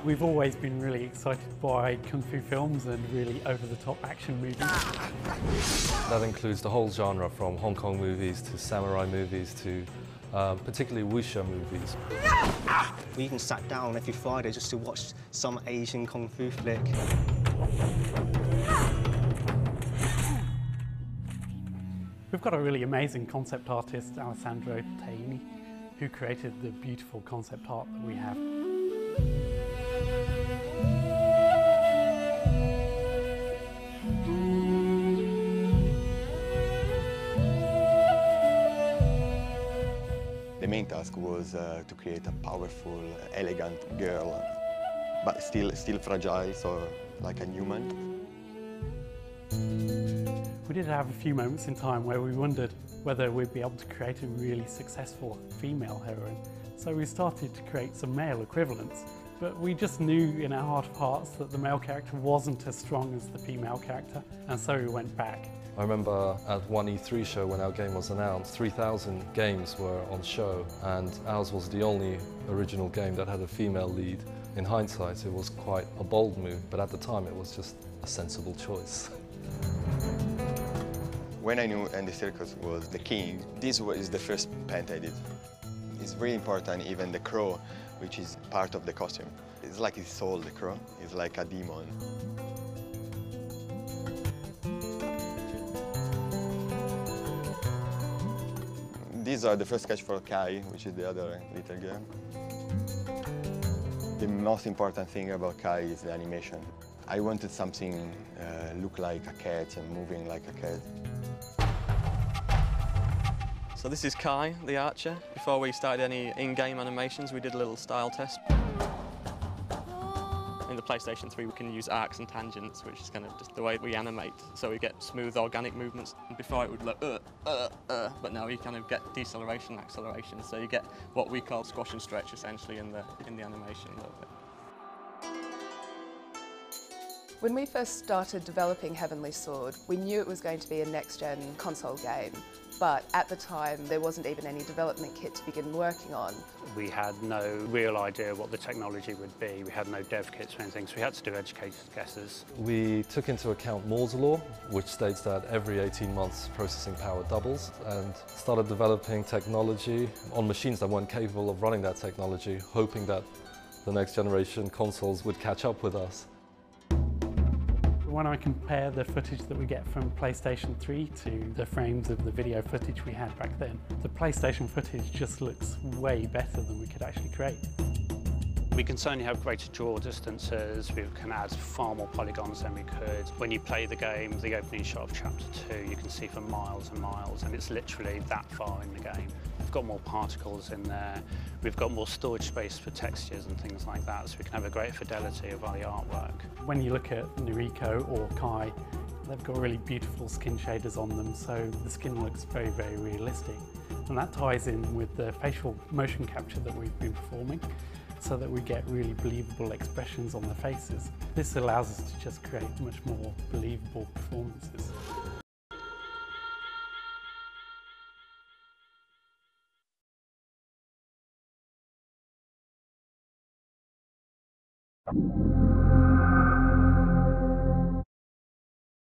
We've always been really excited by kung fu films and really over-the-top action movies. That includes the whole genre, from Hong Kong movies to samurai movies to particularly wuxia movies. We even sat down every Friday just to watch some Asian kung fu flick. We've got a really amazing concept artist, Alessandro Taini, who created the beautiful concept art that we have. The main task was to create a powerful, elegant girl, but still fragile, so like a human. We did have a few moments in time where we wondered whether we'd be able to create a really successful female heroine. So we started to create some male equivalents, but we just knew in our heart of hearts that the male character wasn't as strong as the female character, and so we went back. I remember at one E3 show when our game was announced, 3,000 games were on show, and ours was the only original game that had a female lead. In hindsight, it was quite a bold move, but at the time it was just a sensible choice. When I knew Andy Serkis was the king, this was the first paint I did. It's really important, even the crow, which is part of the costume. It's like his soul, the crow. It's like a demon. These are the first sketch for Kai, which is the other little girl. The most important thing about Kai is the animation. I wanted something look like a cat and moving like a cat. So this is Kai, the archer. Before we started any in-game animations, we did a little style test. In the PlayStation 3, we can use arcs and tangents, which is kind of just the way we animate. So we get smooth, organic movements. And before it would look, but now you kind of get deceleration, acceleration. So you get what we call squash and stretch, essentially, in the animation a little bit. When we first started developing Heavenly Sword, we knew it was going to be a next-gen console game, but at the time there wasn't even any development kit to begin working on. We had no real idea what the technology would be. We had no dev kits or anything, so we had to do educated guesses. We took into account Moore's law, which states that every 18 months processing power doubles, and started developing technology on machines that weren't capable of running that technology, hoping that the next generation consoles would catch up with us. When I compare the footage that we get from PlayStation 3 to the frames of the video footage we had back then, the PlayStation footage just looks way better than we could actually create. We can certainly have greater draw distances, we can add far more polygons than we could. When you play the game, the opening shot of Chapter 2, you can see for miles and miles, and it's literally that far in the game. We've got more particles in there, we've got more storage space for textures and things like that, so we can have a greater fidelity of the artwork. When you look at Noriko or Kai, they've got really beautiful skin shaders on them, so the skin looks very, very realistic. And that ties in with the facial motion capture that we've been performing, so that we get really believable expressions on the faces. This allows us to just create much more believable performances.